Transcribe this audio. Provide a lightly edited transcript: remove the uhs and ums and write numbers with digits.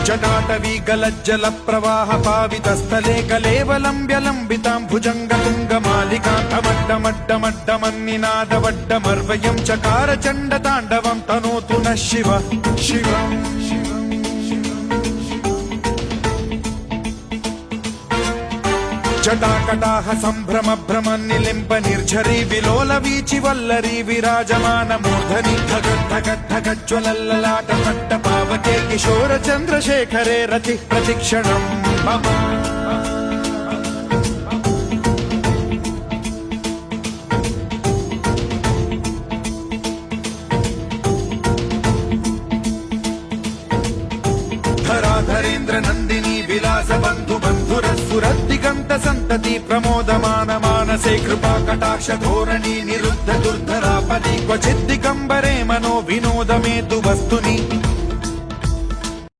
जटाटवी गलज्जल प्रवाह पावितस्थले कलेवलम्ब्यलम्बितां भुजङ्गतुङ्गमालिकान्तमड्डमड्डमड्डमन्निनादवड्डमर्वयं चकार चण्डताण्डवं तनोतु नः शिव शिव जटाकटाह सम्भ्रम भ्रम निलिम्ब निर्झरी विलोल वीचि वल्लरी विराजमान मूर्धनि धगद्धगद्धगज्ज्वलल्ललाट पट्ट पावके किशोर चन्द्रशेखरे रति प्रतिक्षणम् मम धराधरेन्द्र नन्दिनी विलास बन्धु बन्धुरस्फुरद्दिगन्त सन्तति प्रमोदमान मानसे कृपा कटाक्ष धोरणी निरुद्ध दुर्धरापदि क्वचिद्दिगम्बरे मनो विनोदमेतु वस्तु